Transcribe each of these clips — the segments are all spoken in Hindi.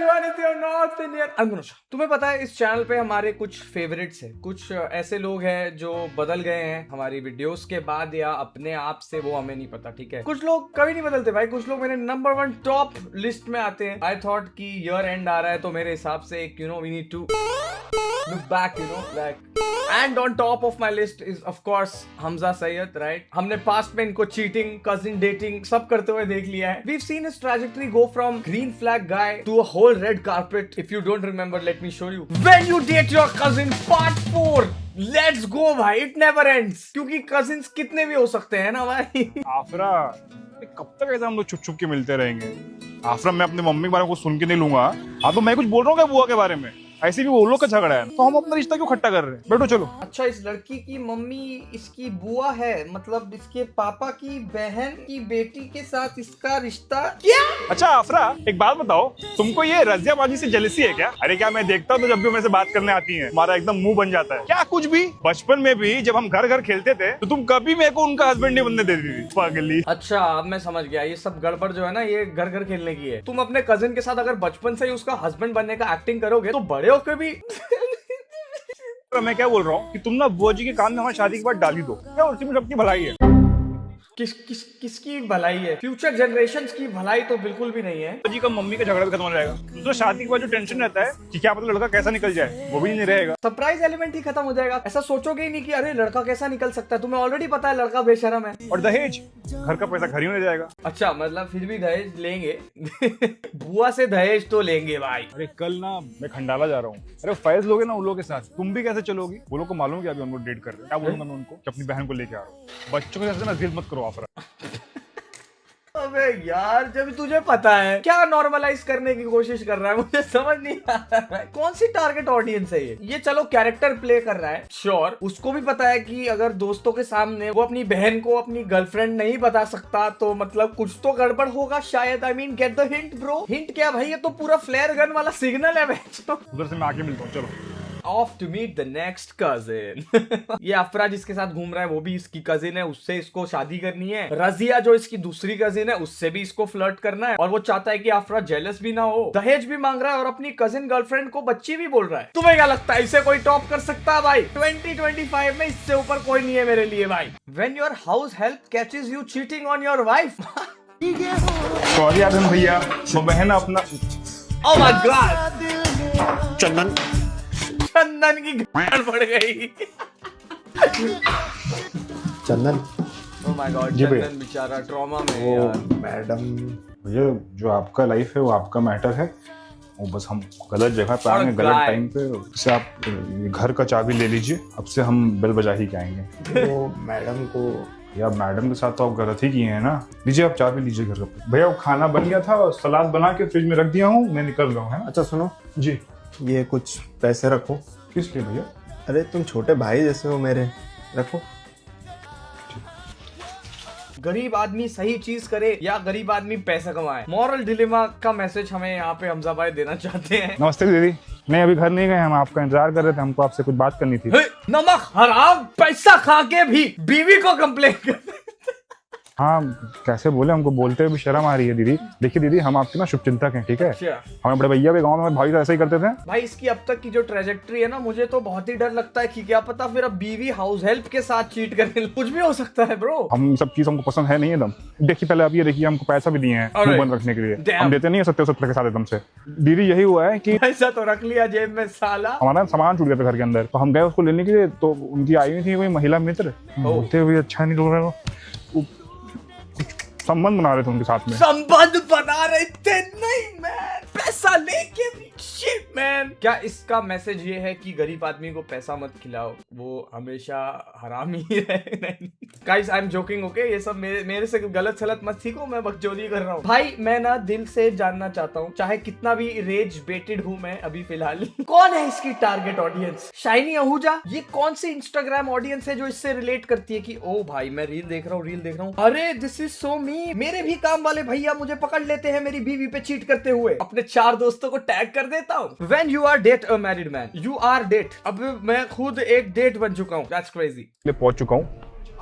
everyone, it's your North Indian Ankush। तुम्हें पता है इस चैनल पे हमारे कुछ फेवरेट्स हैं, कुछ ऐसे लोग हैं जो बदल गए हैं हमारी वीडियोस के बाद या अपने आप से, वो हमें नहीं पता, ठीक है। कुछ लोग कभी नहीं बदलते भाई, कुछ लोग मेरे नंबर 1 टॉप लिस्ट में आते हैं। आई थॉट कि ईयर एंड आ रहा है तो मेरे हिसाब से एक we need to look back, and on top of my list is of course Hamza Sayyed, right? हमने पास्ट में इनको चीटिंग, कजिन डेटिंग सब करते हुए देख लिया है। We've seen his trajectory go from green flag guy to a whole red carpet. If you don't remember, let me show you. When you date your cousin part 4. Let's go भाई, it never ends। क्योंकि कजिन्स कितने भी हो सकते हैं ना भाई। आफरा, कब तक ऐसा हम लोग छुप छुप के मिलते रहेंगे? आफरा, मैं अपनी मम्मी के बारे में कुछ सुन के नहीं लूंगा। हाँ तो मैं कुछ बोल रहा हूँ क्या बुआ के बारे में? ऐसे भी वो लोग का झगड़ा है तो हम अपना रिश्ता क्यों खट्टा कर रहे हैं? बैठो चलो। अच्छा, इस लड़की की मम्मी इसकी बुआ है, मतलब इसके पापा की बहन की बेटी के साथ इसका रिश्ता क्या? अच्छा आफरा, एक बात बताओ, तुमको ये रजियाबाजी से जेलसी है क्या? अरे क्या मैं देखता हूँ तो जब भी मेरे से बात करने आती है हमारा एकदम मुंह बन जाता है। क्या कुछ भी? बचपन में भी जब हम घर घर खेलते थे तो तुम कभी मेरे को उनका हस्बैंड नहीं बनने देती थी, पागली। अच्छा, अब मैं समझ गया, ये सब गड़बड़ जो है ना ये घर घर खेलने की है। तुम अपने कजिन के साथ अगर बचपन से ही उसका हस्बैंड बनने का एक्टिंग करोगे तो बड़े होकर भी तो मैं क्या बोल रहा हूँ कि तुम ना बुआ जी के कान में हमारी शादी के बाद डाली दो, क्या उसी में सबकी भलाई है। किसकी भलाई है? फ्यूचर जनरेशंस की भलाई तो बिल्कुल भी नहीं है। बुआ जी का मम्मी का झगड़ा भी खत्म हो जाएगा, तो शादी के बाद जो टेंशन रहता है कि क्या पता लड़का कैसा निकल जाए, वो भी नहीं रहेगा। सरप्राइज एलिमेंट ही खत्म हो जाएगा। ऐसा सोचोगे ही नहीं कि अरे लड़का कैसा निकल सकता है, तुम्हें ऑलरेडी पता है लड़का बेशरम है। और दहेज, घर का पैसा घर ही में जाएगा। अच्छा, मतलब फिर भी दहेज लेंगे? बुआ से दहेज तो लेंगे भाई। अरे कल ना मैं खंडाला जा रहा हूँ, अरे फैज लोगे ना उन लोगों के साथ, तुम भी कैसे चलोगी? वो लोग को मालूम कि अभी उनको डेट कर रहे हैं। क्या बोलूंगा मैं उनको कि अपनी बहन को लेके आ रहा हूँ? बच्चों के साथ ना जिद मत करो आफरा। अबे यार, जब तुझे पता है क्या नॉर्मलाइज करने की कोशिश कर रहा है, मुझे समझ नहीं आ रहा है कौन सी टारगेट ऑडियंस है ये। चलो कैरेक्टर प्ले कर रहा है, श्योर, उसको भी पता है कि अगर दोस्तों के सामने वो अपनी बहन को अपनी गर्लफ्रेंड नहीं बता सकता तो मतलब कुछ तो गड़बड़ होगा शायद। I mean get the hint bro. Hint क्या भाई, ये तो पूरा फ्लेयर गन वाला सिग्नल है। उधर से मैं आके मिलता हूँ, चलो। Off to meet the next cousin। ये अफरा जिसके साथ घूम रहा है वो भी इसकी कजिन है, उससे इसको शादी करनी है। रजिया जो इसकी दूसरी कजिन है उससे भी इसको फ्लर्ट करना है, और वो चाहता है कि अफरा जेलस भी ना हो। दहेज भी मांग रहा है और अपनी कजिन गर्लफ्रेंड को बच्ची भी बोल रहा है। तुम्हें क्या लगता है इसे कोई टॉप कर सकता है भाई? 2025 में इससे ऊपर कोई नहीं है मेरे लिए भाई। When your house help catches you cheating on your wife। Sorry Adam भैया, वो बहन अपना। Oh my God। चंदन की गांड पड़ गई। चंदन Oh my God, जी भैया। चंदन बेचारा ट्रॉमा में है वो यार। मैडम, भैया जो आपका लाइफ है वो आपका मैटर है, वो बस हम गलत जगह पे आएंगे गलत टाइम पे। उससे आप घर का चाबी ले लीजिए, अब से हम बेल बजा ही के आएंगे। वो मैडम को या मैडम के साथ तो आप गलत ही किए हैं ना। लीजिए आप चाबी लीजिए घर का। भैया वो खाना बन गया था, सलाद बना के फ्रिज में रख दिया हूँ, मैं निकल रहा हूँ, है ना? अच्छा सुनो जी। ये कुछ पैसे रखो। किस लिए भैया? अरे तुम छोटे भाई जैसे हो मेरे, रखो। गरीब आदमी सही चीज करे या गरीब आदमी पैसा कमाए, मॉरल डिलेमा का मैसेज हमें यहाँ पे हमजा भाई देना चाहते हैं। नमस्ते दीदी, नहीं अभी घर नहीं गए, हम आपका इंतजार कर रहे थे, हमको आपसे कुछ बात करनी थी। नमक हराम, पैसा खा के भी बीवी को कंप्लेन कर। हाँ कैसे बोले, हमको बोलते हुए भी शर्म आ रही है दीदी। देखिए दीदी, हम आपके ना शुभचिंतक हैं, ठीक है? हमें बड़े भैया भी गाँव में भाई ऐसा ही करते थे। भाई इसकी अब तक की जो ट्रेजेक्ट्री है ना, मुझे तो बहुत ही डर लगता है कि क्या पता फिर अब बीवी हाउस हेल्प के साथ चीट करने, कुछ भी हो सकता है ब्रो। हम सब चीज हमको पसंद है नहीं एकदम। देखिए पहले आप ये देखिए, हमको पैसा भी दिए हैं मुंह बंद रखने के लिए, हम देते नहीं है 70 के साथ एकदम से। दीदी यही हुआ है कि पैसा तो रख लिया जेब में साला। हमारा सामान छूट गया था घर के अंदर, तो हम गए उसको लेने के लिए, तो उनकी आई हुई थी कोई महिला मित्र, बोलते हुए अच्छा नहीं लग रहा, संबंध बना रहे थे उनके साथ में। संबंध बना रहे थे? नहीं मैन, पैसा लेके भी शिट मैन। क्या इसका मैसेज ये है कि गरीब आदमी को पैसा मत खिलाओ, वो हमेशा हरामी ही रहे? नहीं guys, I am joking, okay? ये सब मेरे से गलत सलत मत सीखो, मैं बकचोदी कर रहा हूँ भाई। मैं ना दिल से जानना चाहता हूँ, चाहे कितना भी रेज बेटेड हूँ मैं अभी फिलहाल, कौन है इसकी टारगेट ऑडियंस? शाइनी आहूजा, ये कौन सी इंस्टाग्राम ऑडियंस है जो इससे रिलेट करती है कि ओ भाई मैं रील देख रहा हूँ, अरे दिस इज सो मी। मेरे भी काम वाले भैया मुझे पकड़ लेते हैं मेरी बीवी पे चीट करते हुए, अपने 4 दोस्तों को टैग कर देता हूँ। When you are date a married man, you are date। अब मैं खुद एक डेट बन चुका हूँ, that's crazy। पहुंच चुका हूँ,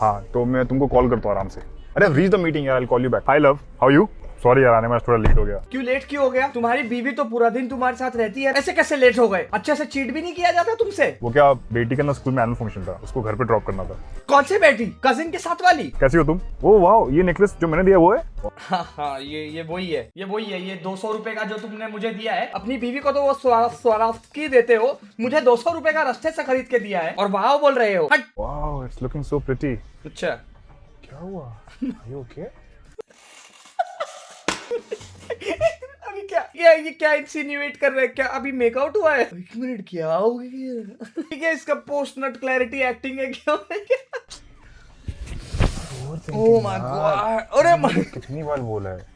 हाँ तो मैं तुमको कॉल करता हूँ आराम से। अरे रीच द मीटिंग यार, I'll call you back। Hi love, how are you? Sorry यार, आने में थोड़ा लेट हो गया। क्यों लेट क्यों हो गया? तुम्हारी बीवी तो पूरा दिन तुम्हारे साथ रहती है, ऐसे कैसे लेट हो गए? अच्छे से चीट भी नहीं किया जाता तुमसे? वो क्या, बेटी का ना स्कूल में एनुअल फंक्शन था, उसको घर पे ड्रॉप करना था। कौन सी बेटी? कजिन के साथ वाली? कैसी हो तुम? ओ वाओ, ये नेकलेस जो मैंने दिया वो है? हाँ, ये वही है, ये 200 रुपए का जो तुमने मुझे दिया है। अपनी बीवी को तो वो स्वारास्की देते हो, मुझे 200 रुपए का रास्ते से खरीद के दिया है और वाह बोल रहे हो। हट। Wow, it's looking so pretty. अच्छा, क्या हुआ? Are you okay? अभी क्या ये क्या इंसिन्यूएट कर रहे हैं? क्या अभी मेकआउट हुआ है? एक मिनट, क्या हो गया? ठीक है, इसका पोस्ट नट क्लैरिटी एक्टिंग है क्या? ओह माय गॉड, अरे कितनी बार बोला है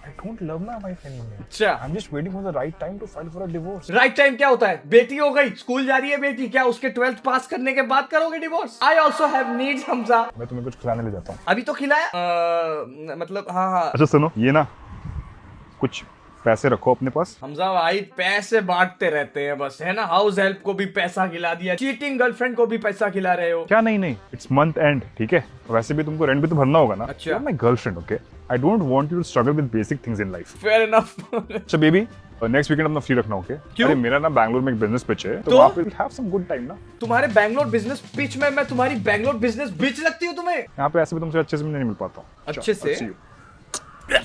I don't love my wife anymore. अच्छा, I'm just waiting for the right time to file for a divorce. Right time क्या होता है? बेटी हो गई, स्कूल जा रही है बेटी, क्या उसके 12th पास करने के बाद करोगे divorce? I also have needs Hamza. मैं तुम्हें कुछ खिलाने ले जाता हूँ। अभी तो खिलाया, मतलब हाँ। अच्छा सुनो, ये ना कुछ पैसे रखो अपने पास। हमजा भाई पैसे बांटते रहते हैं बस, है ना? हाउस हेल्प को भी पैसा खिला दिया, चीटिंग गर्लफ्रेंड को भी पैसा खिला रहे हो। क्या? नहीं, इट्स मंथ एंड, ठीक है? वैसे भी तुमको रेंट भी तो भरना होगा ना। अच्छा, my girlfriend, okay? I don't want you to struggle with basic things in life. Fair enough. अच्छा बेबी, नेक्स्ट वीकेंड अपना फ्री रखना, ओके? क्यों? अरे मेरा ना बैंगलोर में एक बिजनेस पिच है, तो वहाँ पे हैव सम गुड टाइम ना। तुम्हारे बैंगलोर बिजनेस पिच में मैं तुम्हारी बैंगलोर बिजनेस बिच लगती हूँ तुम्हें? यहाँ पे ऐसे भी तुमसे अच्छे से नहीं मिल पाता हूँ। अच्छे से?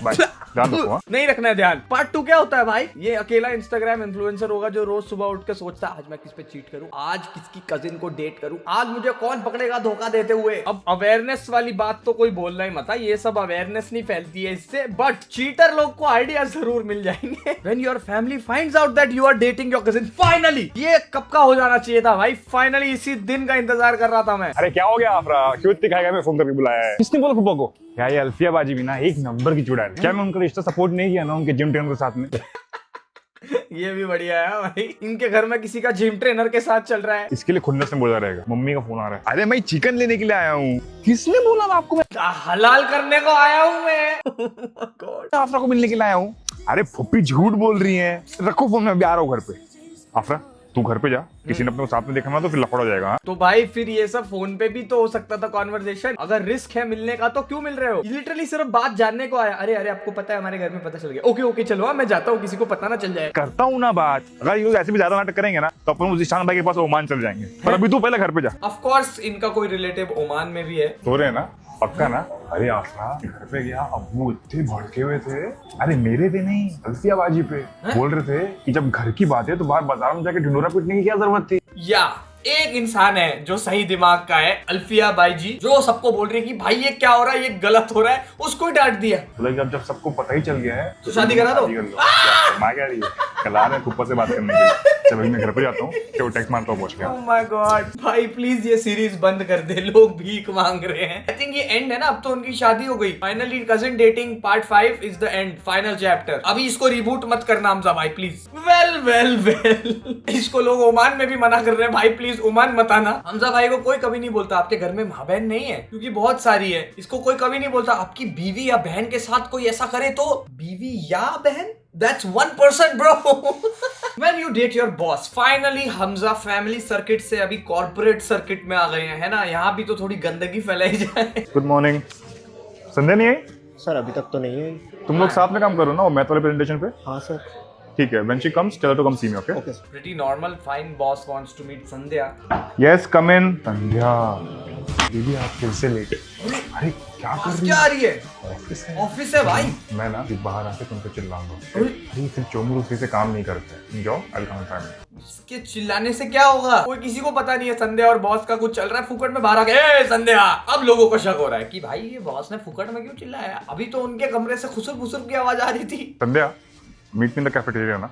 बाय, ध्यान रखो। हाँ, नहीं रखना है ध्यान। पार्ट 2 क्या होता है भाई? ये अकेला इंस्टाग्राम इन्फ्लुएंसर होगा जो रोज सुबह उठ के सोचता है आज मैं किस पे चीट करूं, आज किसकी कजिन को डेट करूं, आज मुझे कौन पकड़ेगा धोखा देते हुए। अब अवेयरनेस वाली बात तो कोई बोलना ही मत, ये सब अवेयरनेस नहीं फैलती है इससे, बट चीटर लोग को आइडिया जरूर मिल जाएंगे। When your family finds out that you are dating your cousin, finally, ये कब का हो जाना चाहिए था भाई, फाइनली इसी दिन का इंतजार कर रहा था मैं। अरे क्या हो गया आफरा, क्यों इतनी खाएगा? मैं फोन करके बुलाया है। किसने बोला फुप्पा को? क्या ये अल्फिया बाजी भी ना एक नंबर की चुड़ैल है। क्या मैं उनका रिश्ता सपोर्ट नहीं किया ना उनके जिम ट्रेनर के साथ में? ये भी बढ़िया है भाई, इनके घर में किसी का जिम ट्रेनर के साथ चल रहा है। इसके लिए खुन्नस में बोला रहेगा। मम्मी का फोन आ रहा है। अरे मैं चिकन लेने के लिए आया हूँ। किसने बोला आपको? मैं हलाल करने को आया हूँ मैं। आफरा को मिलने के लिए आया हूँ। अरे फुप्पी झूठ बोल रही है। रखो फोन, मैं अभी आ रहा हूँ घर पे। आफरा तू घर पे जा, किसी ने अपने को साथ में देखना तो फिर लफड़ा हो जाएगा। तो भाई फिर ये सब फोन पे भी तो हो सकता था कॉन्वर्सेशन। अगर रिस्क है मिलने का तो क्यों मिल रहे हो? लिटरली सिर्फ बात जानने को आया। अरे आपको पता है हमारे घर में पता चल गया। ओके चलो मैं जाता हूँ, किसी को पता ना चल जाए। करता हूँ ना बात। अगर ये ऐसे भी ज्यादा नाटक करेंगे ना तो अपन जिशान भाई के पास ओमान चल जाएंगे। पर अभी तू पहले घर पे जा। ऑफ कोर्स इनका कोई रिलेटिव ओमान में भी है। सो रहे ना? पक्का ना? अरे आफरा घर पे गया, अब्बू इतने भड़के हुए थे। अरे मेरे पे नहीं, अल्फिया बाजी पे। बोल रहे थे कि जब घर की बात है तो बाहर बाजार में जाके ढिंडोरा पीटने की क्या जरूरत थी। या एक इंसान है जो सही दिमाग का है, अल्फिया बाई जी, जो सबको बोल रही है कि भाई ये क्या हो रहा है, ये गलत हो रहा है, उसको ही डांट दिया। मतलब जब सबको पता ही चल गया है तो शादी करा दो। मैं क्या रही है, कल आ रहे फुप्पा से बात करने के लिए। चलो मैं घर पे जाता हूँ, क्यों टेक्स्ट मारता हूँ पहुंच गया। ओह माय गॉड भाई प्लीज ये सीरीज बंद कर दे, लोग भीख मांग रहे हैं। आई थिंक ये एंड है ना, अब तो उनकी शादी हो गई finally. Cousin dating part 5 is the end, final chapter. अभी इसको रिबूट मत करना हमजा भाई प्लीज। वेल इसको लोग ओमान में भी मना कर रहे हैं भाई, प्लीज ओमान मत आना। हमजा भाई को कोई कभी नहीं बोलता आपके घर में माँ बहन नहीं है, क्योंकि बहुत सारी है। इसको कोई कभी नहीं बोलता आपकी बीवी या बहन के साथ कोई ऐसा करे तो बीवी या बहन, that's 1% bro। When you date your boss, finally Hamza family circuit से अभी कॉर्पोरेट सर्किट में आ गए हैं, है ना? यहाँ भी तो थोड़ी गंदगी फैलाई जाए। Good morning. संध्या नहीं आई? सर अभी तक तो नहीं है। तुम लोग साथ में काम करो ना मैथ वाले प्रेजेंटेशन पे। हाँ सर। ठीक है, when she comes tell her to come see me, okay? Okay sir. Pretty normal, fine boss wants to meet Sandhya. Yes, come in। संध्या दीदी आप फिर से लेट। अरे क्या कर रही क्या आ रही है? ऑफिस है। ऑफिस है भाई। मैं ना बाहर आके तुम पे चिल्लाऊंगा। अरे फिर चोमरू से काम नहीं करते। जाओ आई विल कम टाइम। इसके चिल्लाने से क्या होगा? कोई किसी को पता नहीं है संध्या और बॉस का कुछ चल रहा है, फुकट में बाहर आके ए संध्या। अब लोगों को शक हो रहा है कि भाई ये बॉस ने फुकट में क्यों चिल्लाया? अभी तो उनके कमरे से खुसुर फुसुर की आवाज आ रही थी। Sandhya meet me in the cafeteria ना।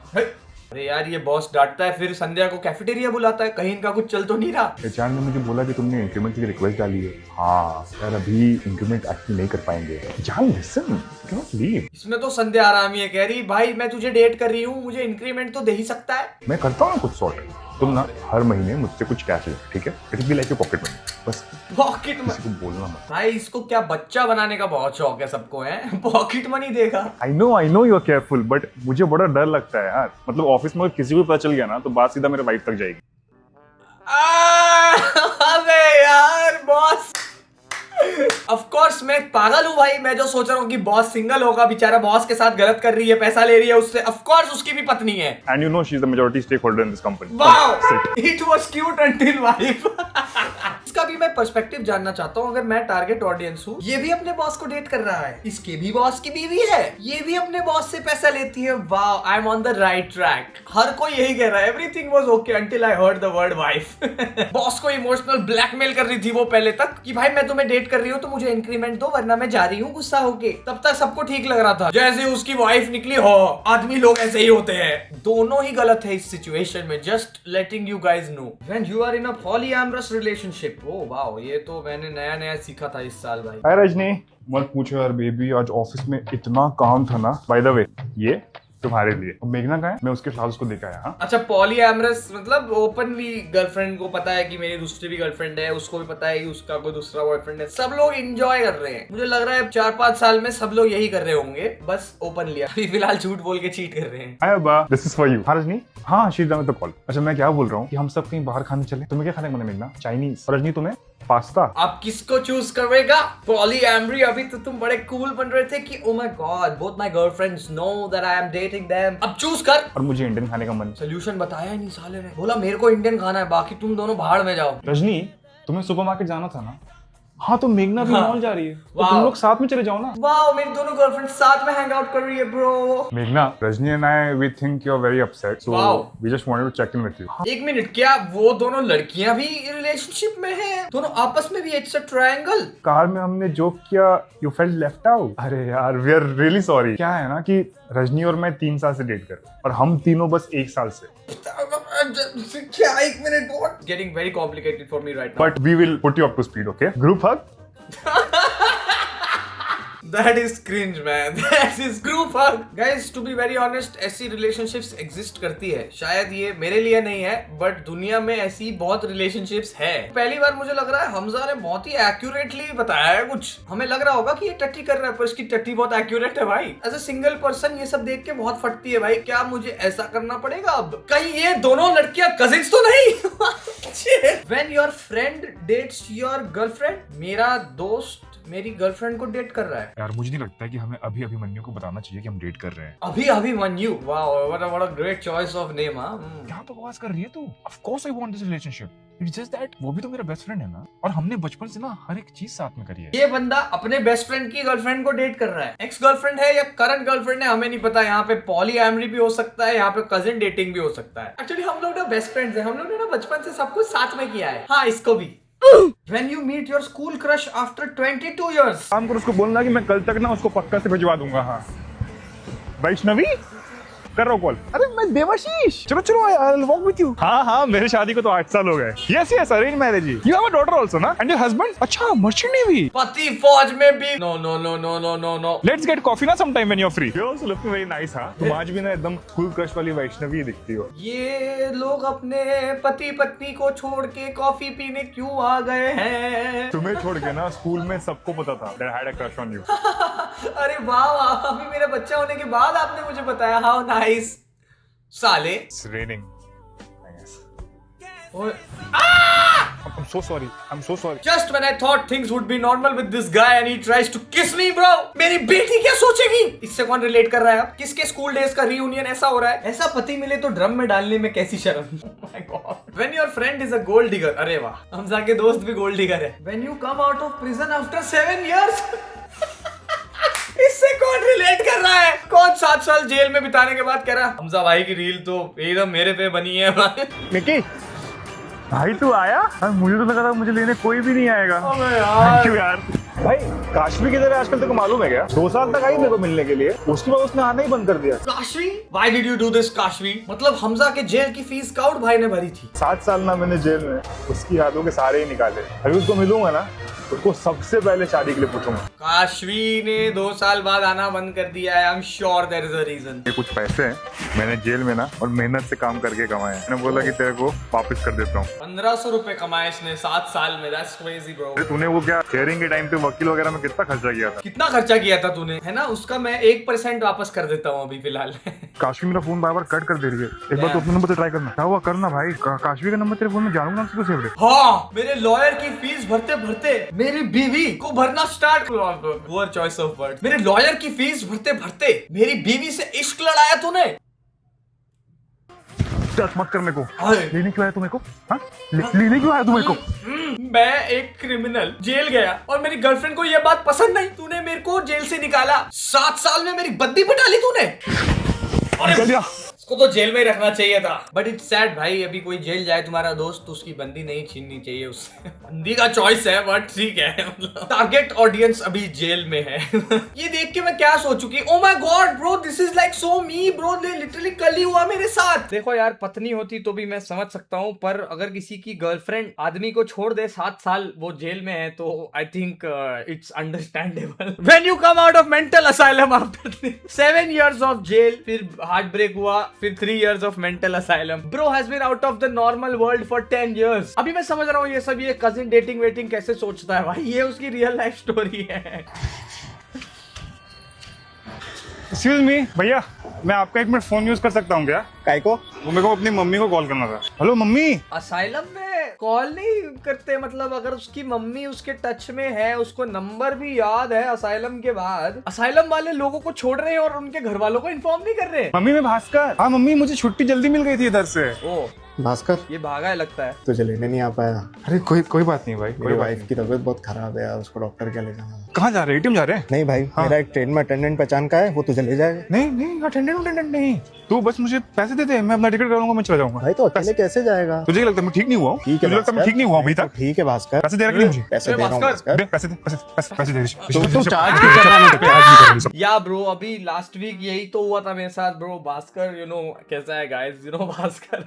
अरे यार ये बॉस डांटता है फिर संध्या को कैफेटेरिया बुलाता है, कहीं इनका कुछ चल तो नहीं रहा। एचआर ने मुझे बोला कि तुमने इंक्रीमेंट के लिए रिक्वेस्ट डाली है। हाँ यार अभी इंक्रीमेंट एक्चुअली नहीं कर पाएंगे। जान listen, you can not leave. इसमें तो संध्या आरामी है, कह रही भाई मैं तुझे डेट कर रही हूँ, मुझे इंक्रीमेंट तो दे ही सकता है। मैं करता हूँ कुछ सॉर्ट। तुम ना हर महीने मुझसे कुछ कैश ले, ठीक है? It will be like your pocket money. बस पॉकेट मनी? किसी को बोलना मत। भाई इसको क्या बच्चा बनाने का बहुत शौक है सबको, है? पॉकेट मनी देगा। I know you are careful, but मुझे बड़ा डर लगता है यार। मतलब ऑफिस में किसी को पता चल गया ना तो बात सीधा मेरे वाइफ तक जाएगी। अबे यार बॉस ऑफ कोर्स मैं पागल हूँ भाई, मैं जो सोच रहा हूँ कि बॉस सिंगल होगा, बेचारा बॉस के साथ गलत कर रही है, पैसा ले रही है उससे, ऑफ कोर्स उसकी भी पत्नी है। And you know she's the majority stakeholder in this company. Wow, Sit. It was cute until wife. इसका भी मैं पर्सपेक्टिव जानना चाहता हूँ, अगर मैं टारगेट ऑडियंस हूँ, ये भी अपने बॉस को डेट कर रहा है, इसके भी बॉस की बीवी है, ये भी अपने बॉस से पैसा लेती है। Wow, I am on the right track. हर कोई यही कह रहा है, everything was okay until I heard the word wife. Boss को इमोशनल ब्लैकमेल कर रही थी वो पहले तक कि भाई मैं तुम्हें डेट कर रही हूँ तो मुझे इंक्रीमेंट दो वरना मैं जा रही हूँ गुस्सा होके। तब तक सबको ठीक लग रहा था, जैसे उसकी वाइफ निकली हो, आदमी लोग ऐसे ही होते हैं। दोनों ही गलत है इस सिचुएशन में, just letting you guys know. When you are in a polyamorous relationship, oh wow, ये तो मैंने नया नया सीखा था इस साल भाई। हाय रजनी, मत पूछो यार बेबी, आज ऑफिस में इतना काम था ना। बाय द वे, ये तुम्हारे लिए। अब मेघना कहाँ है? मैं उसके साथ उसको लेकर आया। हाँ, अच्छा, पॉलीएमरस मतलब ओपनली गर्लफ्रेंड को पता है कि मेरी दूसरी भी गर्लफ्रेंड है, उसको भी पता है कि उसका कोई दूसरा बॉयफ्रेंड है, सब लोग एंजॉय कर रहे हैं। मुझे लग रहा है 4-5 साल में सब लोग यही कर रहे होंगे, बस ओपन लिया। अभी फिलहाल झूठ बोल के चीट कर रहे हैं। हाय बा, दिस इज फॉर यू। हाँ रजनी, हाँ शीज डन विद द कॉल। अच्छा मैं क्या बोल रहा हूँ कि हम सब कहीं बाहर खाने चले। तुम्हें क्या खाने का मन है मेघना? चाइनीज। और रजनी तुम्हें पास्ता। आप किसको चूज करेगा? पॉलीएमरी। अभी तो तुम बड़े कूल बन रहे थे कि oh my God both my girlfriends know that I am dating them. अब चूज कर। और मुझे इंडियन खाने का मन। सोल्यूशन बताया ही नहीं साले ने, बोला मेरे को इंडियन खाना है, बाकी तुम दोनों भाड़ में जाओ। रजनी, तुम्हें सुपरमार्केट जाना था ना? हाँ तो मेघना भी हाँ। मॉल जा रही है, तो वाह। तुम लोग साथ में चले जाओ ना। वाओ, मेरी दोनों गर्लफ्रेंड साथ में हैंग आउट कर रही है ब्रो। मेघना, Rajni and I we think you are very upset, so Wow. We just wanted to check in with you. एक मिनट, क्या वो दोनों लड़कियां भी रिलेशनशिप में हैं? दोनों आपस में भी इट्स अ ट्रायंगल? कार में हमने जोक किया, यू फेल्ट लेफ्ट आउट। अरे यार वी आर रियली सॉरी। क्या है ना कि रजनी और मैं 3 साल से डेट कर रहे हैं और हम तीनों बस 1 साल से। क्या? एक minute, what? Getting very complicated for me right now. But we will put you up to speed, okay? Group hug. That is cringe man. That is group hug. Guys, to be very honest, ऐसी relationships exist करती है। शायद ये मेरे लिए नहीं है, but दुनिया में ऐसी बहुत relationships है। पहली बार मुझे लग रहा है हमजा ने बहुत ही accurately बताया है कुछ। हमें लग रहा होगा कि ये टट्टी कर रहा है, पर इसकी टट्टी बहुत accurate है भाई। As a single person ये सब देख के बहुत फटती है भाई। क्या मुझे ऐसा करना पड़ेगा अब? कहीं ये दोनों लड़कियां cousins तो नहीं? When your friend dates your girlfriend, मेरा दोस्त मेरी गर्लफ्रेंड को डेट कर रहा है। यार मुझे नहीं लगता है कि हमें अभी अभिमन्यु को बताना चाहिए कि हम डेट कर रहे हैं। अभी Abhimanyu, wow, what a great choice of name. हां, क्या बकवास कर रही है तू? Of course I want this relationship, it's just that वो भी तो मेरा बेस्ट फ्रेंड है ना, और हमने बचपन से ना हर एक चीज साथ में करी है। ये बंदा अपने बेस्ट फ्रेंड की गर्लफ्रेंड को डेट कर रहा है। एक्स गर्लफ्रेंड है या करंट गर्लफ्रेंड है हमें नहीं पता। यहाँ पे पॉलीएमरी भी हो सकता है, यहाँ पे कजिन डेटिंग भी हो सकता है। एक्चुअली हम लोग ना बेस्ट फ्रेंड्स हैं, हम लोग ने ना बचपन से सब कुछ साथ में किया है। हाँ, इसको भी। When you meet your school crush after 22 years. काम कर, उसको बोलना कि मैं कल तक ना उसको पक्का से भिजवा दूंगा। हाँ वैष्णवी, कर रहा हूँ कॉल। अरे मैं देवाशीष, चलो चलो I will walk with you. हाँ हाँ, मेरी शादी को तो 8 साल हो गए। यस यस, अरेंज मैरिज ही। You have a daughter also ना? And your husband? अच्छा, मर्चेंट नेवी। पति फौज में भी? No no no no no no no. Let's get coffee ना sometime when you are free. You also looking very nice. हाँ, तुम आज भी ना एकदम स्कूल क्रश वाली वैष्णवी दिखती हो। ये लोग अपने पति पत्नी को छोड़ के कॉफी पीने क्यों आ गए हैं? तुम्हें छोड़ के ना स्कूल में सबको पता था that I had a crush on you. अरे वाह, अभी मेरा बच्चा होने के बाद आपने मुझे बताया। हाउ नाइस साले। It's raining. I guess. ओए, I'm so sorry. I'm so sorry. just when I thought things would be normal with this guy and he tries to kiss me bro, मेरी बेटी क्या सोचेगी? इससे कौन रिलेट कर रहा है? अब किसके स्कूल डेज का रियूनियन ऐसा हो रहा है? ऐसा पति मिले तो ड्रम में डालने में कैसी शर्म। Oh my God. When your friend is a gold digger, अरे वाह, हमजा के दोस्त भी गोल्ड डिगर है। When you come out of prison after 7 years. इससे कौन रिलेट कर रहा है? कौन 7 साल जेल में बिताने के बाद कह रहा है हमजा भाई की रील तो एकदम मेरे पे बनी है। निकी, भाई तू आया? मुझे तो लगा था मुझे लेने कोई भी नहीं आएगा। अबे यार। थैंक यू यार। भाई काश्मीर किधर है आजकल, तेरे को मालूम है क्या? 2 साल तक आई मेरे को मिलने के लिए, उसके बाद उसने आना ही बंद कर दिया। Kashvi? Why did you do this, Kashvi? मतलब हमजा के जेल की फीस काउट भाई ने भरी थी। 7 साल ना मैंने जेल में उसकी यादों के सारे ही निकाले। अभी उसको मिलूंगा ना, उसको सबसे पहले शादी के लिए पूछूंगा। काशवी ने 2 साल बाद आना बंद कर दिया है। I am sure there is a reason. ये कुछ पैसे हैं मैंने जेल में ना और मेहनत से काम करके कमाए। मैंने बोला कि तेरे को वापस कर देता हूँ। 1500 रुपए कमाए इसने 7 साल में। That's crazy bro. तूने वो क्या शेयरिंग के टाइम पे वकील वगैरह में कितना खर्चा किया था? कितना खर्चा किया था तूने? है ना, उसका मैं 1% वापस कर देता हूँ अभी फिलहाल। काशवी मेरा फोन बार बार कट कर दे रही है। एक बार तो अपने नंबर से ट्राई करना। क्या हुआ, करना भाई। काशवी का नंबर तेरे फोन में जानूंगा, सेव रहे। हाँ, मेरे लॉयर की फीस भरते भरते मेरी बीवी को भरना start poor choice of word. मेरे लॉयर की फीस भरते भरते मेरी बीवी से इश्क लड़ाया तूने। टच मत कर मेरे को। हाय। लेने क्यों आया तू मेरे को? हाँ? लेने क्यों आया तू मेरे को? मैं एक क्रिमिनल जेल गया और मेरी गर्लफ्रेंड को यह बात पसंद नहीं, तूने मेरे को जेल से निकाला। 7 साल में मेरी बद्दी बटा ली तूने। निकल जा। इसको तो जेल में ही रखना चाहिए था। बट इट्स सैड भाई, अभी कोई जेल जाए तुम्हारा दोस्त तो उसकी बंदी नहीं छीननी चाहिए उससे। बंदी का चॉइस है बट ठीक है। टारगेट ऑडियंस अभी जेल में है। ये देख के मैं क्या सोचू कि oh my God bro, this is like so me bro, literally कल ही हुआ मेरे साथ। देखो यार, पत्नी होती तो भी मैं समझ सकता हूँ, पर अगर किसी की गर्लफ्रेंड आदमी को छोड़ दे 7 साल वो जेल में है तो I think it's understandable. When you come out of mental asylum after 7 years of jail, फिर हार्ट ब्रेक हुआ, फिर 3 years of mental asylum, bro has been out of the normal world for 10 years। अभी मैं समझ रहा हूँ ये सब, ये कजिन डेटिंग वेटिंग कैसे सोचता है भाई, ये उसकी रियल लाइफ स्टोरी है। एक्सक्यूज मी भैया, मैं आपका 1 मिनट फोन यूज कर सकता हूँ क्या? काय को? वो मेरे को अपनी मम्मी को कॉल करना था। Hello mummy. असाइलम में कॉल नहीं करते, मतलब अगर उसकी मम्मी उसके टच में है, उसको नंबर भी याद है असाइलम के बाद, असाइलम वाले लोगों को छोड़ रहे हैं और उनके घर वालों को इन्फॉर्म नहीं कर रहे हैं। मम्मी मैं भास्कर। हाँ मम्मी, मुझे छुट्टी जल्दी मिल गई थी इधर से। ओ भास्कर, ये भागा है लगता है। तुझे लेने नहीं आ पाया। अरे कोई बात नहीं भाई, कोई मेरी बात वाइफ की तबीयत बहुत खराब है यार, उसको डॉक्टर क्या ले जाना है। कहाँ जा रहे? एटीएम जा रहे हैं? नहीं भाई, मेरा एक ट्रेन में अटेंडेंट पहचान का है, वो तुझे ले जाएगा। नहीं अटेंडेंट नहीं, तू बस मुझे पैसे दे दे, मैं अपना टिकट कराऊंगा, मैं चला जाऊंगा। भाई तो अकेले कैसे जाएगा? तुझे क्या लगता है मैं ठीक नहीं हुआ हूँ? ठीक है तुझे लगता है मैं ठीक नहीं हुआ अभी तक? ठीक है भास्कर, पैसे दे रहा कि नहीं मुझे? पैसे दे रहा हूँ भास्कर। दे पैसे दे। तू चार्ज भी कर रहा है। या ब्रो, अभी लास्ट वीक यही तो हुआ था मेरे साथ ब्रो। भास्कर यू नो कैसा है guys, you know Bhaskar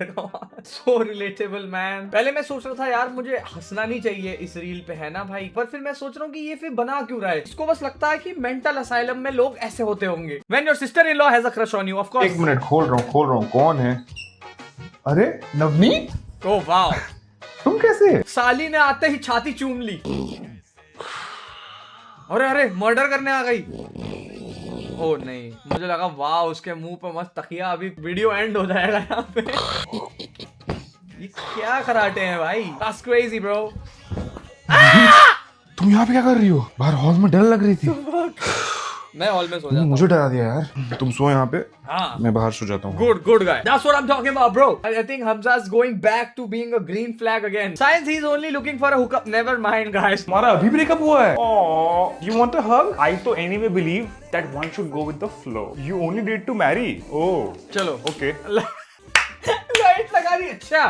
so relatable man. पहले मैं सोच रहा था यार मुझे हंसना नहीं चाहिए इस रील पे, है ना भाई, पर फिर मैं सोच रहा हूँ कि ये फिर बना क्यों रहा है। इसको बस लगता है कि मेंटल असाइलम में लोग ऐसे होते होंगे। When your sister in law has a crush on you, of course. 1 minute, खोल रहा हूँ, कौन है? अरे नवनीत, ओह वाओ, तुम कैसे? साली ने आते ही छाती चूम ली। अरे मर्डर करने आ गई। ओ नहीं, मुझे लगा वाह उसके मुंह पे मस्त तकिया, अभी वीडियो एंड हो जाएगा यहाँ पे। ये क्या कराटे हैं भाई, that's crazy bro। तुम यहाँ पे क्या कर रही हो? बाहर हॉल में डर लग रही थी। मैं हॉल में सो जाता हूँ। मुझे डरा दिया यार। तुम सो यहाँ पे, हाँ। मैं बाहर सो जाता हूँ। Good guy. That's what I'm talking about, bro. I think Hamza's going back to being a green flag again. Science, he's only looking for a hookup. Never mind, guys. हमारा अभी ब्रेकअप हुआ है। You want a hug? I तो anyway believe that one should go with the flow. You only need to marry. Oh, चलो, okay. लाइट लगा दी। अच्छा,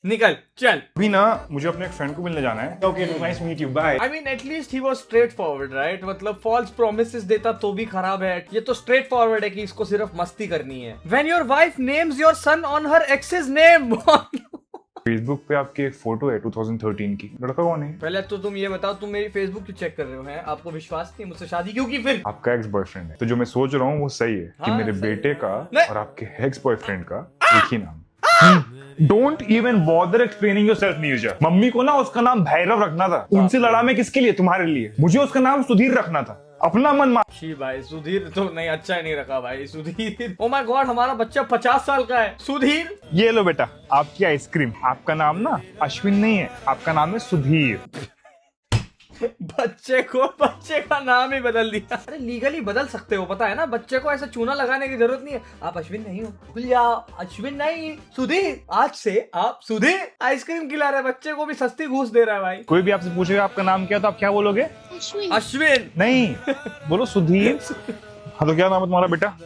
निकल चल। अभी ना मुझे अपने एक फ्रेंड को मिलने जाना है। Okay, nice to meet you. Bye. I mean, at least he was straightforward, right? मतलब false promises देता तो भी खराब है। ये तो straightforward है कि इसको सिर्फ मस्ती करनी है। When your wife names your son on her ex's name. Facebook पे आपकी एक फोटो है 2013 की। लड़का कौन है? पहले तो तुम ये बताओ, तुम मेरी फेसबुक क्यों चेक कर रहे हो? हैं आपको विश्वास नहीं मुझसे शादी क्यों की फिर? आपका एक्स बॉयफ्रेंड है। तो जो मैं सोच रहा हूँ वो सही है कि हाँ, मेरे सही बेटे का नहीं। और आपके एक्स बॉयफ्रेंड का एक ही नाम। Don't even bother explaining yourself Neerja. Mummy को ना उसका नाम भैरव रखना था। उनसे लड़ा मैं किसके लिए? तुम्हारे लिए। मुझे उसका नाम सुधीर रखना था। अपना मन मान। शी भाई, सुधीर तो नहीं, अच्छा ही नहीं रखा भाई सुधीर। ओ माय गॉड, हमारा बच्चा 50 साल का है। सुधीर, ये लो बेटा आपकी आइसक्रीम। आपका नाम ना अश्विन नहीं है, आपका नाम है सुधीर। बच्चे का नाम ही बदल दिया। अरे लीगली बदल सकते हो, पता है ना, बच्चे को ऐसा चूना लगाने की जरूरत नहीं है। आप अश्विन नहीं हो, भूल जाओ, अश्विन नहीं सुधीर, आज से आप सुधीर। आइसक्रीम खिला रहा है बच्चे को, भी सस्ती घूस दे रहा है भाई। कोई भी आपसे पूछेगा आपका नाम क्या, तो आप क्या बोलोगे? अश्विन नहीं, बोलो सुधीर। हाँ तो क्या नाम है तुम्हारा बेटा?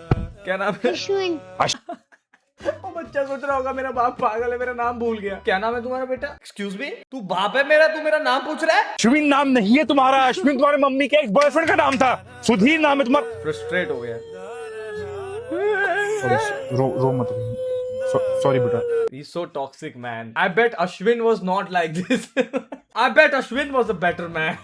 क्या नाम है? अश्विन। वो बच्चा सोच रहा होगा मेरा बाप पागल है, मेरा नाम भूल गया। क्या नाम है तुम्हारा बेटा? एक्सक्यूज मी, तू बाप है मेरा, तू मेरा नाम पूछ रहा है? अश्विन नाम नहीं है तुम्हारा। अश्विन तुम्हारे मम्मी के एक बॉयफ्रेंड का नाम था। सुधीर नाम है तुम्हारा। फ्रस्ट्रेट हो गया। रो मत। Sorry बेटा। He's so toxic, man. I bet Ashwin was not like this. I bet Ashwin was a better man.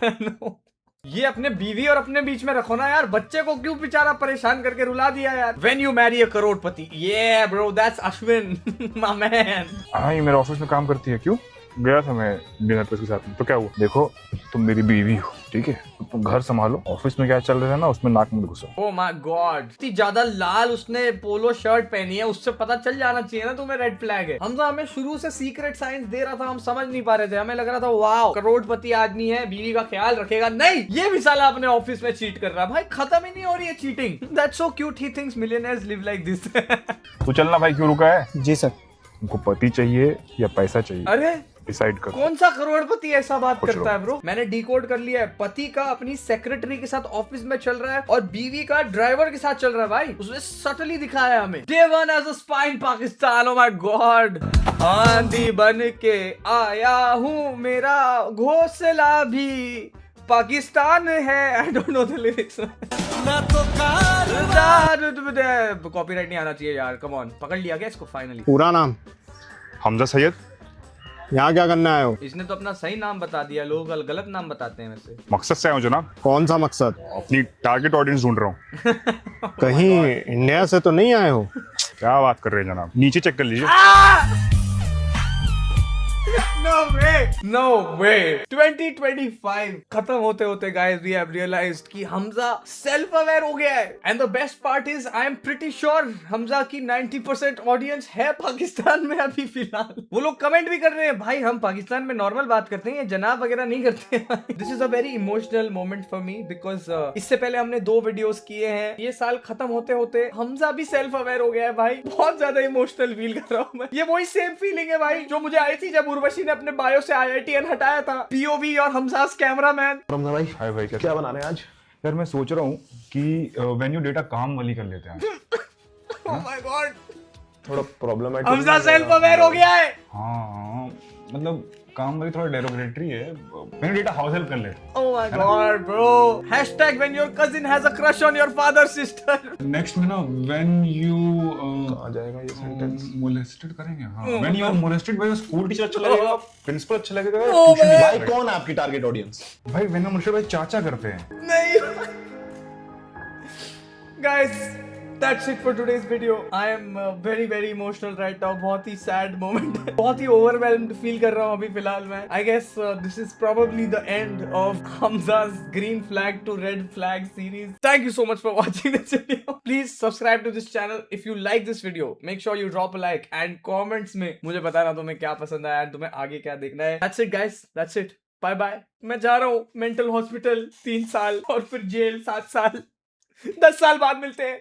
ये अपने बीवी और अपने बीच में रखो ना यार, बच्चे को क्यों बेचारा परेशान करके रुला दिया यार। When you marry a Crorepati, yeah bro, that's Ashwin, my man. हाँ, ये मेरे ऑफिस में काम करती है। क्यों? गया था मैं डिनर पे उसके साथ में, तो क्या हुआ? देखो तुम मेरी बीवी हो, ठीक है, तो तुम घर संभालो, ऑफिस में क्या चल रहा है ना उसमें नाक मत घुसो। ओ माय गॉड, इतनी ज्यादा लाल उसने पोलो शर्ट पहनी है, उससे पता चल जाना चाहिए ना तुम्हें रेड फ्लैग है। हमजा हमें शुरू से सीक्रेट साइंस दे रहा था, हम समझ नहीं पा रहे थे, हमें लग रहा था वाओ करोड़पति आदमी है, बीवी का ख्याल रखेगा। नहीं, ये भी साला अपने ऑफिस में चीट कर रहा है। भाई खत्म ही नहीं हो रही है cheating. That's so cute, he thinks millionaires live like this. तो चलना भाई, क्यों रुका है? जी सर। तुमको पति चाहिए या पैसा चाहिए? अरे डिसाइड करो। कौन सा करोड़पति ऐसा बात कुछ करता है ब्रो? मैंने डिकोड कर लिया है, पति का अपनी सेक्रेटरी के साथ ऑफिस में चल रहा है और बीवी का ड्राइवर के साथ चल रहा है। भाई उसने सटली दिखाया हमें। Day one as a spy in Pakistan. Oh my God, आंधी बन के आया हूँ, मेरा घोंसला भी पाकिस्तान है। I don't know the lyrics. Copyright नहीं आना चाहिए यार, कम ऑन। पकड़ लिया क्या इसको फाइनली? पूरा नाम? हमजा सैयद। यहाँ क्या करने आए हो? इसने तो अपना सही नाम बता दिया, लोग गलत नाम बताते हैं वैसे। मकसद से आया हूँ जनाब, कौन सा मकसद? अपनी टारगेट ऑडियंस ढूंढ रहा हूँ। कहीं इंडिया से तो नहीं आए हो? क्या बात कर रहे हैं जनाब, नीचे चेक कर लीजिए। No way! No way! 2025 खत्म होते होते guys we have realized कि हमजा सेल्फ अवेयर हो गया है। And the best part is I am pretty sure Hamza की 90% ऑडियंस है पाकिस्तान में अभी फिलहाल। वो लोग कमेंट भी कर रहे हैं, भाई हम पाकिस्तान में नॉर्मल बात करते हैं, जनाब वगैरह नहीं करते हैं। This is a very emotional moment for me because इससे पहले हमने 2 वीडियोस किए हैं। ये साल खत्म होते होते हमजा भी सेल्फ अवेयर हो गया है भाई। बहुत ज्यादा इमोशनल फील कर रहा हूँ मैं। ये वही सेम फीलिंग है भाई जो मुझे आई थी जब उर्वशी ने अपने बायो से IITN हटाया था। POV और हमजास कैमरामैन। रमजा भाई, हाय भाई, क्या बना रहे हैं आज? यार मैं सोच रहा हूँ कि वेन्यू डेटा काम वाली कर लेते हैं। Oh my God! थोड़ा प्रॉब्लम है। हमजा सेल्फ अवेयर हो गया है। हाँ मतलब काम वाली थोड़ा डेरोगेटरी है, वेन्यू डेटा हाउस हेल्प कर ले। Oh my God, bro! Hashtag when your cousin has a crush on your father's sister. Next में ना व्हेन यू आ जाएगा ये सेंटेंस? मोलेस्टेड करेंगे। हाँ, when you are molested by school teacher अच्छा लगेगा, प्रिंसिपल अच्छा लगेगा, Oh, ट्यूशन man. भाई कौन है आपकी टारगेट ऑडियंस? भाई व्हेन यू मोलेस्टेड बाय चाचा करते हैं। नहीं। Guys, that's it for today's video. I am very emotional right now. बहुत ही sad moment है। बहुत ही overwhelmed feel कर रहा हूँ अभी फिलहाल मैं। I guess this is probably the end of Hamza's green flag to red flag series. Thank you so much for watching this video. Please subscribe to this channel if you like this video. Make sure you drop a like and comments में मुझे बताना तुम्हें क्या पसंद आया and तुम्हें आगे क्या देखना है। That's it guys. That's it. Bye bye. मैं जा रहा हूँ मेंटल हॉस्पिटल 3 साल और फिर जेल 7 साल। 10 साल बाद मिलते हैं।